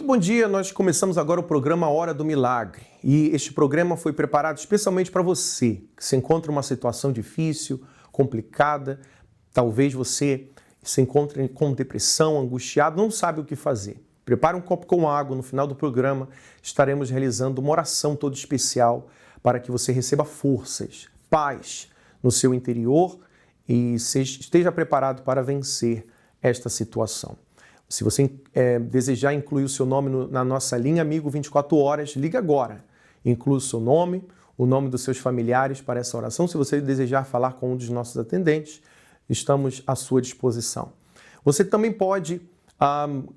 bom dia, nós começamos agora o programa Hora do Milagre e este programa foi preparado especialmente para você que se encontra em uma situação difícil, complicada, talvez você se encontre com depressão, angustiado, não sabe o que fazer. Prepare um copo com água, no final do programa estaremos realizando uma oração toda especial para que você receba forças, paz no seu interior e esteja preparado para vencer esta situação. Se você desejar incluir o seu nome na nossa linha Amigo 24 Horas, liga agora. Inclua o seu nome, o nome dos seus familiares para essa oração. Se você desejar falar com um dos nossos atendentes, estamos à sua disposição. Você também pode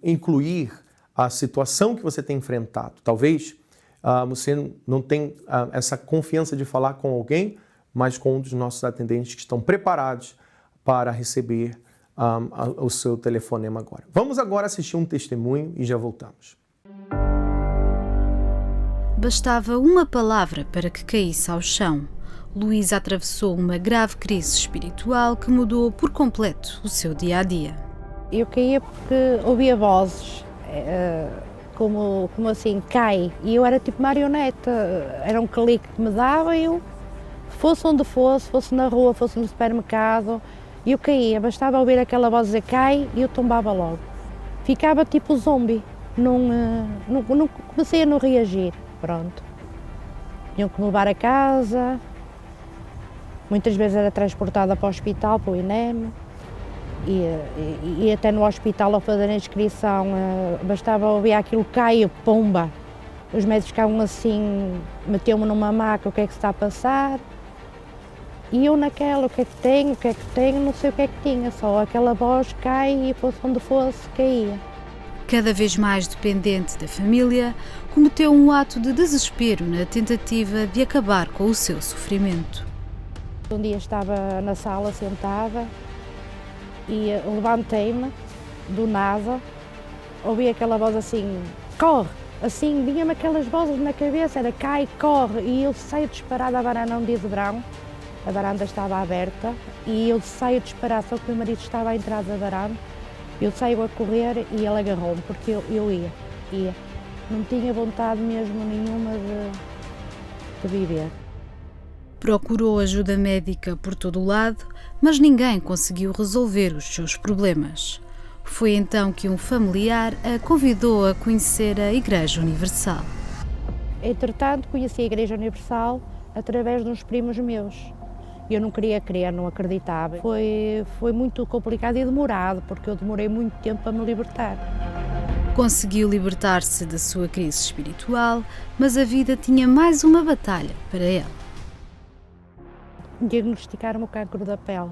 incluir a situação que você tem enfrentado. Talvez você não tenha essa confiança de falar com alguém, mas com um dos nossos atendentes que estão preparados para receber o seu telefonema agora. Vamos agora assistir um testemunho e já voltamos. Bastava uma palavra para que caísse ao chão. Luísa atravessou uma grave crise espiritual que mudou por completo o seu dia-a-dia. Eu caía porque ouvia vozes, como assim, cai, e eu era tipo marioneta, era um clique que me dava e eu, fosse onde fosse na rua, fosse no supermercado, eu caía, bastava ouvir aquela voz dizer cai e eu tombava logo. Ficava tipo zombie, não comecei a não reagir, pronto. Tinham que me levar a casa, muitas vezes era transportada para o hospital, para o INEM, e até no hospital ao fazer a inscrição, bastava ouvir aquilo cai, pomba. Os médicos ficavam assim, metiam-me numa maca, o que é que se está a passar? E eu naquela, o que é que tenho, não sei o que é que tinha, só aquela voz cai e fosse onde fosse, caía. Cada vez mais dependente da família, cometeu um ato de desespero na tentativa de acabar com o seu sofrimento. Um dia estava na sala sentada e levantei-me do nada, ouvi aquela voz assim, corre! Assim, vinha-me aquelas vozes na cabeça, era cai, corre, e eu saio disparada a varanda de verão. A varanda estava aberta e eu saio disparada, só que o meu marido estava à entrada da varanda. Eu saio a correr e ele agarrou-me, porque eu ia. Não tinha vontade mesmo nenhuma de viver. Procurou ajuda médica por todo o lado, mas ninguém conseguiu resolver os seus problemas. Foi então que um familiar a convidou a conhecer a Igreja Universal. Entretanto, conheci a Igreja Universal através de uns primos meus. Eu não queria crer, não acreditava. Foi muito complicado e demorado, porque eu demorei muito tempo para me libertar. Conseguiu libertar-se da sua crise espiritual, mas a vida tinha mais uma batalha para ela. Diagnosticaram-me o cancro da pele,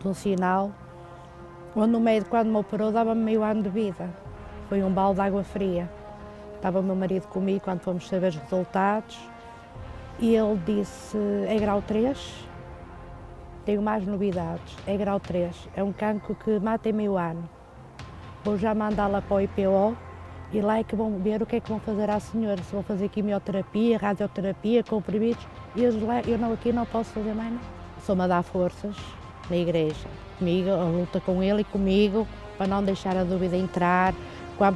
de um sinal, onde o médico, quando me operou, dava-me meio ano de vida. Foi um balde de água fria. Estava o meu marido comigo quando fomos saber os resultados e ele disse, é grau 3. Tenho mais novidades, é grau 3, é um cancro que mata em meio ano. Vou já mandá-la para o IPO e lá é que vão ver o que é que vão fazer à senhora, se vão fazer quimioterapia, radioterapia, comprimidos, e aqui não posso fazer mais nada. Sou-me a dar forças na igreja, comigo, a luta com ele e comigo, para não deixar a dúvida entrar,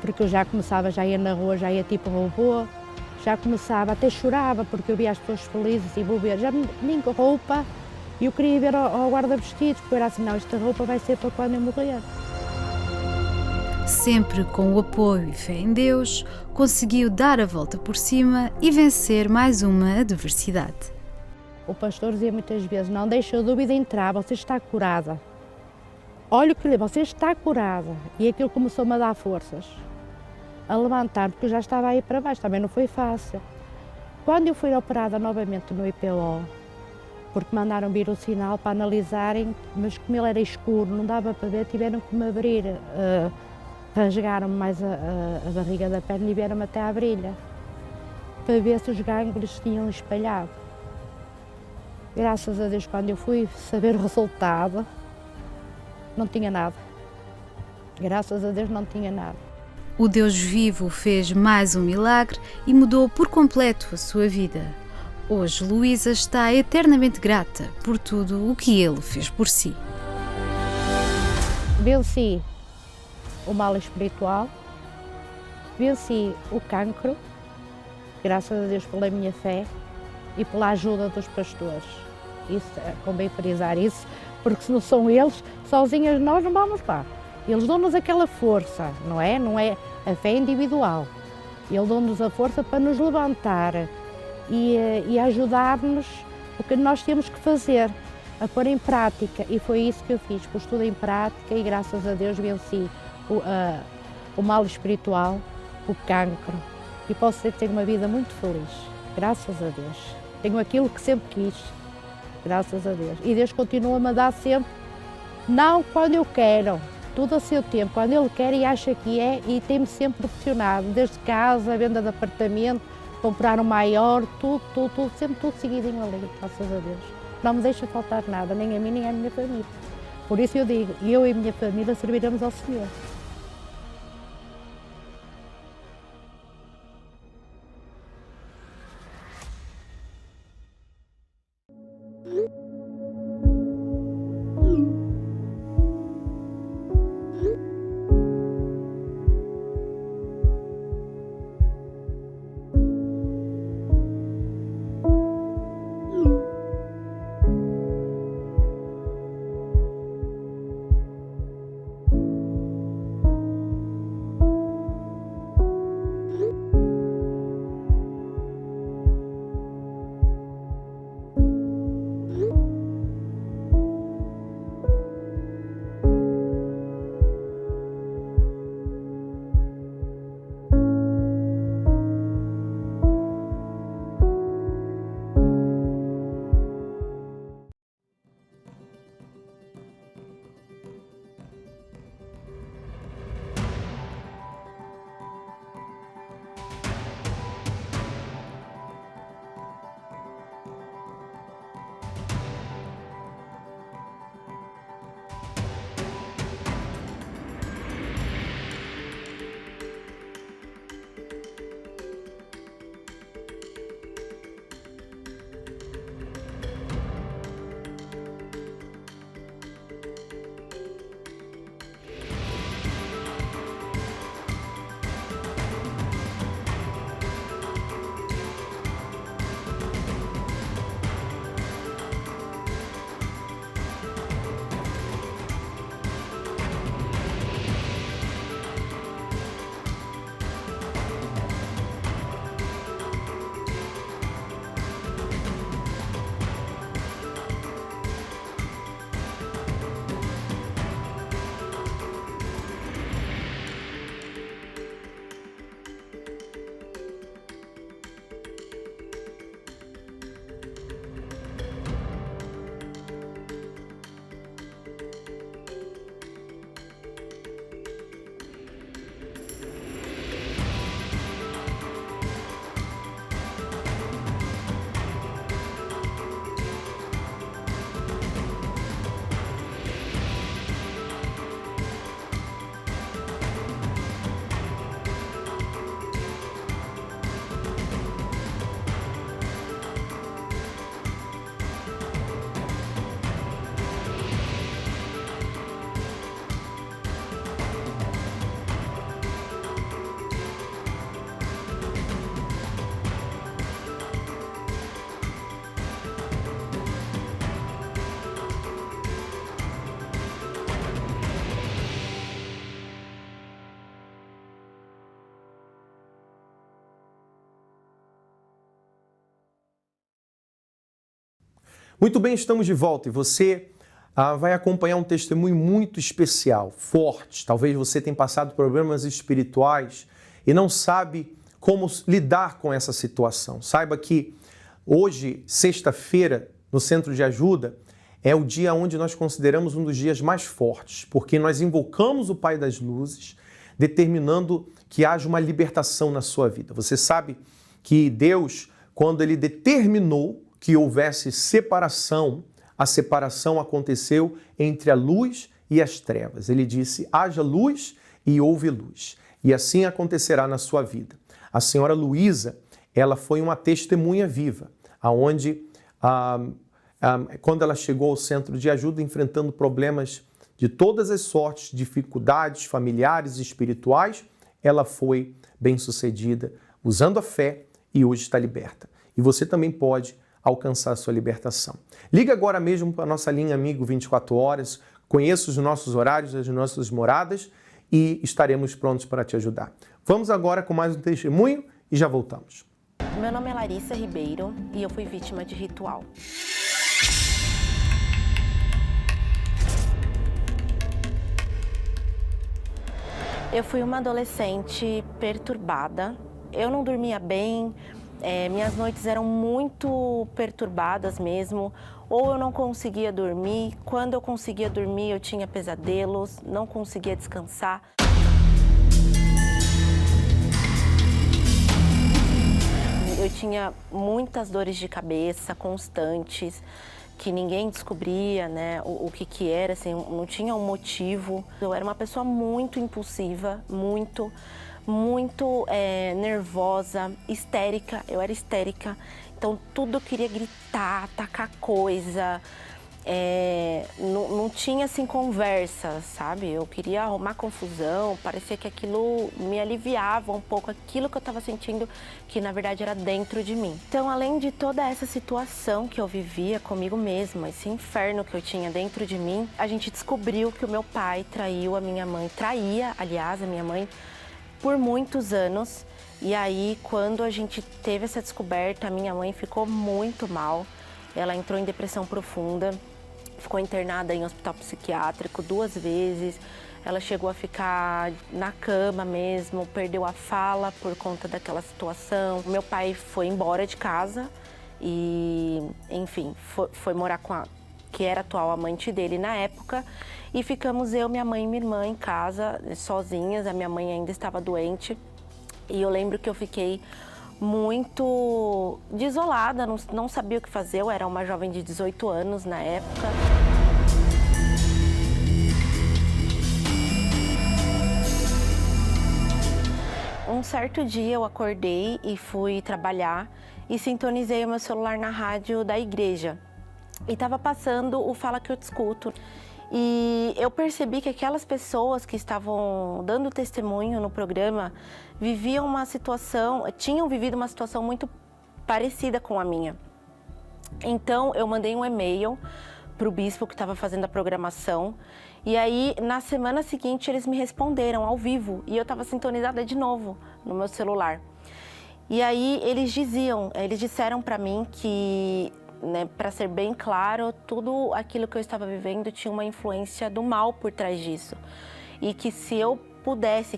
porque eu já começava, já ia na rua, já ia tipo robô, já começava, até chorava, porque eu via as pessoas felizes e vou ver, já nem com roupa. E eu queria ver ao guarda-vestidos, porque eu era assim, não, esta roupa vai ser para quando eu morrer. Sempre com o apoio e fé em Deus, conseguiu dar a volta por cima e vencer mais uma adversidade. O pastor dizia muitas vezes, não deixe a dúvida entrar, você está curada. Olha o que lhe você está curada. E aquilo começou-me a dar forças, a levantar, porque eu já estava aí para baixo, também não foi fácil. Quando eu fui operada novamente no IPO, porque mandaram vir o sinal para analisarem, mas como ele era escuro, não dava para ver, tiveram que me abrir, rasgaram-me mais a barriga da perna e vieram-me até à brilha, para ver se os gânglios tinham espalhado. Graças a Deus, quando eu fui saber o resultado, não tinha nada. Graças a Deus não tinha nada. O Deus vivo fez mais um milagre e mudou por completo a sua vida. Hoje, Luísa está eternamente grata por tudo o que ele fez por si. Venci o mal espiritual, Venci o cancro, graças a Deus pela minha fé e pela ajuda dos pastores. Isso, convém frisar isso, porque se não são eles, sozinhas nós não vamos lá. Eles dão-nos aquela força, não é? Não é a fé individual. Eles dão-nos a força para nos levantar e ajudar-nos o que nós temos que fazer, a pôr em prática. E foi isso que eu fiz, pus tudo em prática e graças a Deus venci o mal espiritual, o cancro. E posso dizer que tenho uma vida muito feliz, graças a Deus. Tenho aquilo que sempre quis, graças a Deus. E Deus continua-me a dar sempre, não quando eu quero, tudo a seu tempo, quando Ele quer e acha que é, e tem-me sempre pressionado, desde casa, venda de apartamento, comprar um maior, tudo, sempre tudo seguidinho ali, graças a Deus. Não me deixa faltar nada, nem a mim, nem à minha família. Por isso eu digo, eu e a minha família serviremos ao Senhor. Muito bem, estamos de volta e você vai acompanhar um testemunho muito especial, forte. Talvez você tenha passado problemas espirituais e não sabe como lidar com essa situação. Saiba que hoje, sexta-feira, no Centro de Ajuda, é o dia onde nós consideramos um dos dias mais fortes, porque nós invocamos o Pai das Luzes, determinando que haja uma libertação na sua vida. Você sabe que Deus, quando Ele determinou que houvesse separação, a separação aconteceu entre a luz e as trevas. Ele disse, haja luz e houve luz. E assim acontecerá na sua vida. A senhora Luísa, ela foi uma testemunha viva, aonde quando ela chegou ao Centro de Ajuda, enfrentando problemas de todas as sortes, dificuldades familiares e espirituais, ela foi bem-sucedida usando a fé e hoje está liberta. E você também pode alcançar a sua libertação. Liga agora mesmo para a nossa linha Amigo 24 horas, conheça os nossos horários, as nossas moradas e estaremos prontos para te ajudar. Vamos agora com mais um testemunho e já voltamos. Meu nome é Larissa Ribeiro e eu fui vítima de ritual. Eu fui uma adolescente perturbada, eu não dormia bem, minhas noites eram muito perturbadas mesmo, ou eu não conseguia dormir, quando eu conseguia dormir eu tinha pesadelos, não conseguia descansar. Eu tinha muitas dores de cabeça constantes, que ninguém descobria, né, o que era, assim, não tinha um motivo. Eu era uma pessoa muito impulsiva, muito nervosa, histérica, eu era histérica. Então tudo eu queria gritar, atacar coisa, não tinha assim conversa, sabe? Eu queria arrumar confusão, parecia que aquilo me aliviava um pouco, aquilo que eu estava sentindo, que na verdade era dentro de mim. Então, além de toda essa situação que eu vivia comigo mesma, esse inferno que eu tinha dentro de mim, a gente descobriu que o meu pai traiu a minha mãe, traía, aliás, a minha mãe, por muitos anos. E aí, quando a gente teve essa descoberta, a minha mãe ficou muito mal, ela entrou em depressão profunda, ficou internada em hospital psiquiátrico 2 vezes, ela chegou a ficar na cama mesmo, perdeu a fala por conta daquela situação. Meu pai foi embora de casa e, enfim, foi morar com a que era a atual amante dele na época, e ficamos eu, minha mãe e minha irmã em casa, sozinhas. A minha mãe ainda estava doente e eu lembro que eu fiquei muito desolada, não sabia o que fazer, eu era uma jovem de 18 anos na época. Um certo dia eu acordei e fui trabalhar e sintonizei o meu celular na rádio da igreja. E estava passando o Fala Que Eu Te Escuto. E eu percebi que aquelas pessoas que estavam dando testemunho no programa tinham vivido uma situação muito parecida com a minha. Então eu mandei um e-mail para o bispo que estava fazendo a programação. E aí, na semana seguinte, eles me responderam ao vivo. E eu estava sintonizada de novo no meu celular. E aí eles disseram para mim que, né, para ser bem claro, tudo aquilo que eu estava vivendo tinha uma influência do mal por trás disso. E que se eu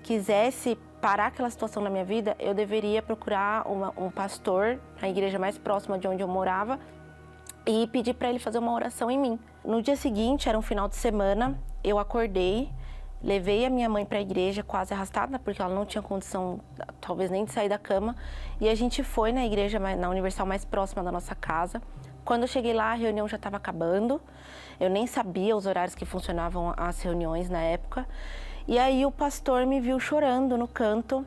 quisesse parar aquela situação na minha vida, eu deveria procurar um pastor na igreja mais próxima de onde eu morava e pedir para ele fazer uma oração em mim. No dia seguinte, era um final de semana, eu acordei, levei a minha mãe para a igreja quase arrastada, porque ela não tinha condição, talvez nem de sair da cama, e a gente foi na igreja, na Universal mais próxima da nossa casa. Quando eu cheguei lá, a reunião já estava acabando, eu nem sabia os horários que funcionavam as reuniões na época, e aí o pastor me viu chorando no canto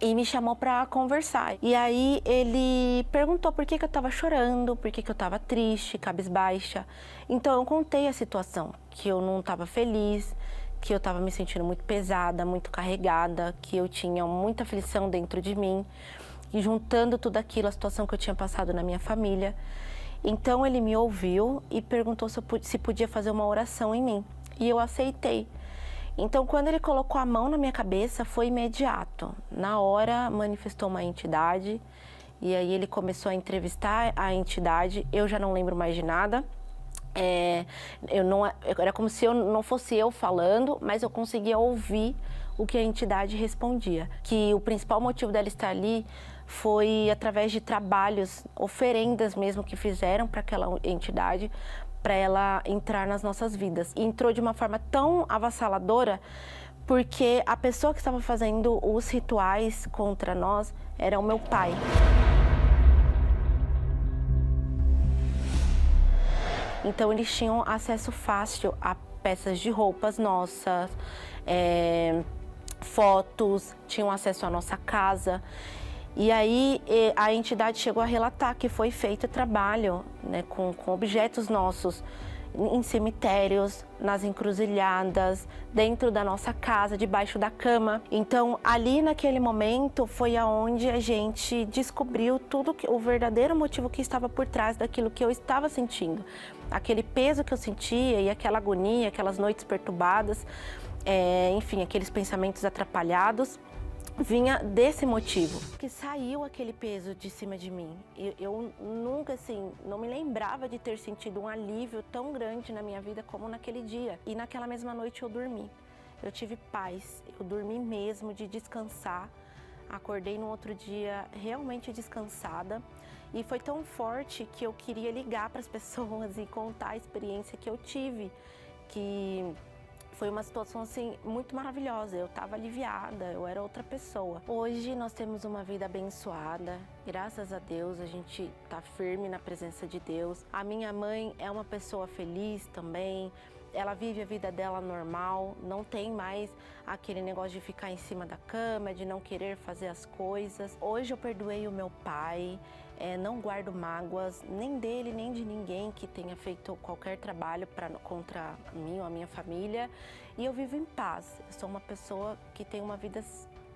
e me chamou para conversar. E aí ele perguntou por que eu estava chorando, por que eu estava triste, cabisbaixa. Então eu contei a situação, que eu não estava feliz, que eu estava me sentindo muito pesada, muito carregada, que eu tinha muita aflição dentro de mim, e juntando tudo aquilo, a situação que eu tinha passado na minha família. Então ele me ouviu e perguntou se podia fazer uma oração em mim, e eu aceitei. Então, quando ele colocou a mão na minha cabeça, foi imediato. Na hora, manifestou uma entidade, e aí ele começou a entrevistar a entidade. Eu já não lembro mais de nada. Era como se não fosse eu falando, mas eu conseguia ouvir o que a entidade respondia. Que o principal motivo dela estar ali foi através de trabalhos, oferendas mesmo que fizeram para aquela entidade, para ela entrar nas nossas vidas. E entrou de uma forma tão avassaladora, porque a pessoa que estava fazendo os rituais contra nós era o meu pai. Então eles tinham acesso fácil a peças de roupas nossas, fotos, tinham acesso à nossa casa. E aí a entidade chegou a relatar que foi feito trabalho, né, com objetos nossos. em cemitérios, nas encruzilhadas, dentro da nossa casa, debaixo da cama. Então, ali naquele momento foi aonde a gente descobriu o verdadeiro motivo que estava por trás daquilo que eu estava sentindo. Aquele peso que eu sentia e aquela agonia, aquelas noites perturbadas, enfim, aqueles pensamentos atrapalhados, vinha desse motivo. Que saiu aquele peso de cima de mim. Eu nunca, assim, não me lembrava de ter sentido um alívio tão grande na minha vida como naquele dia. E naquela mesma noite eu dormi. Eu tive paz, eu dormi mesmo de descansar. Acordei no outro dia realmente descansada. E foi tão forte que eu queria ligar para as pessoas e contar a experiência que eu tive. Que foi uma situação assim muito maravilhosa, eu estava aliviada, eu era outra pessoa. Hoje nós temos uma vida abençoada, graças a Deus, a gente está firme na presença de Deus. A minha mãe é uma pessoa feliz também, ela vive a vida dela normal, não tem mais aquele negócio de ficar em cima da cama, de não querer fazer as coisas. Hoje eu perdoei o meu pai, não guardo mágoas, nem dele, nem de ninguém que tenha feito qualquer trabalho contra mim ou a minha família. E eu vivo em paz. Eu sou uma pessoa que tem uma vida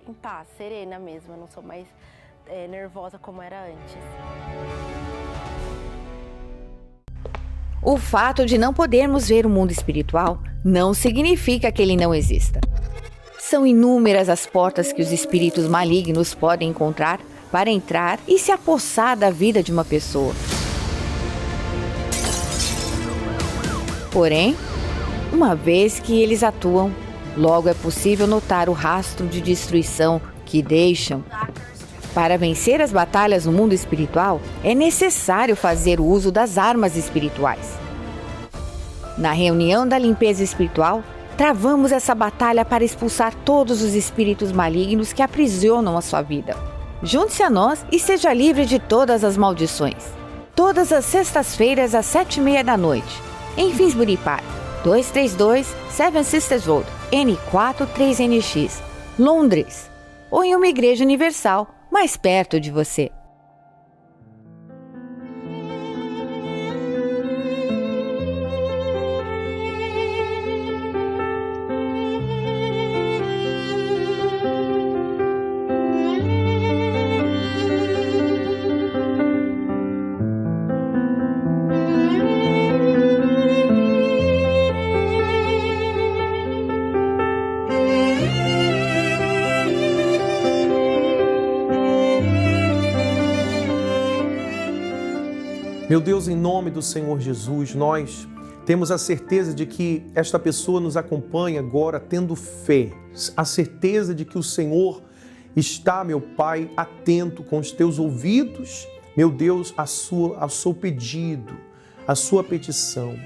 em paz, serena mesmo. Eu não sou mais nervosa como era antes. O fato de não podermos ver o mundo espiritual não significa que ele não exista. São inúmeras as portas que os espíritos malignos podem encontrar para entrar e se apossar da vida de uma pessoa. Porém, uma vez que eles atuam, logo é possível notar o rastro de destruição que deixam. Para vencer as batalhas no mundo espiritual, é necessário fazer uso das armas espirituais. Na reunião da limpeza espiritual, travamos essa batalha para expulsar todos os espíritos malignos que aprisionam a sua vida. Junte-se a nós e seja livre de todas as maldições. Todas as sextas-feiras às 7h30 da noite, em Finsbury Park, 232 Seven Sisters Road, N4 3NX, Londres, ou em uma igreja universal mais perto de você. Meu Deus, em nome do Senhor Jesus, nós temos a certeza de que esta pessoa nos acompanha agora tendo fé, a certeza de que o Senhor está, meu Pai, atento com os teus ouvidos, meu Deus, ao seu pedido, a sua petição.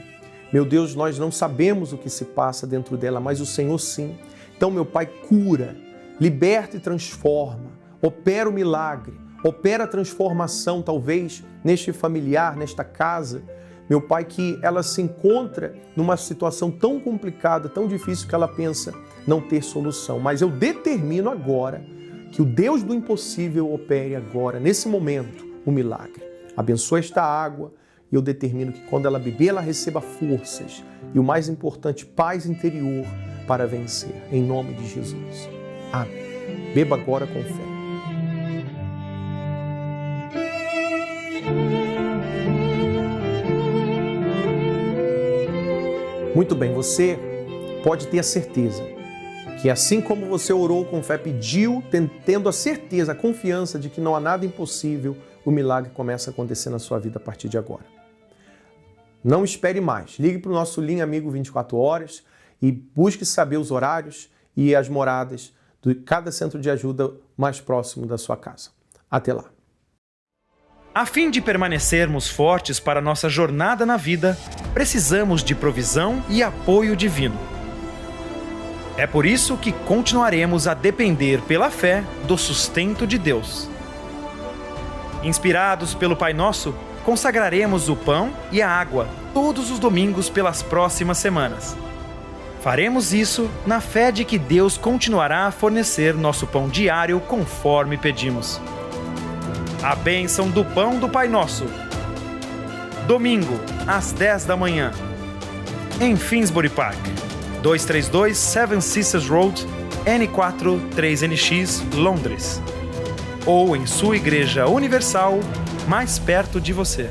Meu Deus, nós não sabemos o que se passa dentro dela, mas o Senhor sim. Então, meu Pai, cura, liberta e transforma, opera o milagre, opera a transformação, talvez, neste familiar, nesta casa. Meu Pai, que ela se encontra numa situação tão complicada, tão difícil, que ela pensa não ter solução. Mas eu determino agora que o Deus do impossível opere agora, nesse momento, o milagre. Abençoa esta água e eu determino que quando ela beber, ela receba forças e, o mais importante, paz interior para vencer. Em nome de Jesus. Amém. Beba agora com fé. Muito bem, você pode ter a certeza que assim como você orou com fé, pediu, tendo a certeza, a confiança de que não há nada impossível, o milagre começa a acontecer na sua vida a partir de agora. Não espere mais. Ligue para o nosso Linha Amigo 24 horas e busque saber os horários e as moradas de cada centro de ajuda mais próximo da sua casa. Até lá. A fim de permanecermos fortes para nossa jornada na vida, precisamos de provisão e apoio divino. É por isso que continuaremos a depender pela fé do sustento de Deus. Inspirados pelo Pai Nosso, consagraremos o pão e a água todos os domingos pelas próximas semanas. Faremos isso na fé de que Deus continuará a fornecer nosso pão diário conforme pedimos. A bênção do pão do Pai Nosso. Domingo, às 10 da manhã. em Finsbury Park, 232 Seven Sisters Road, N4 3NX, Londres. Ou em sua igreja universal mais perto de você.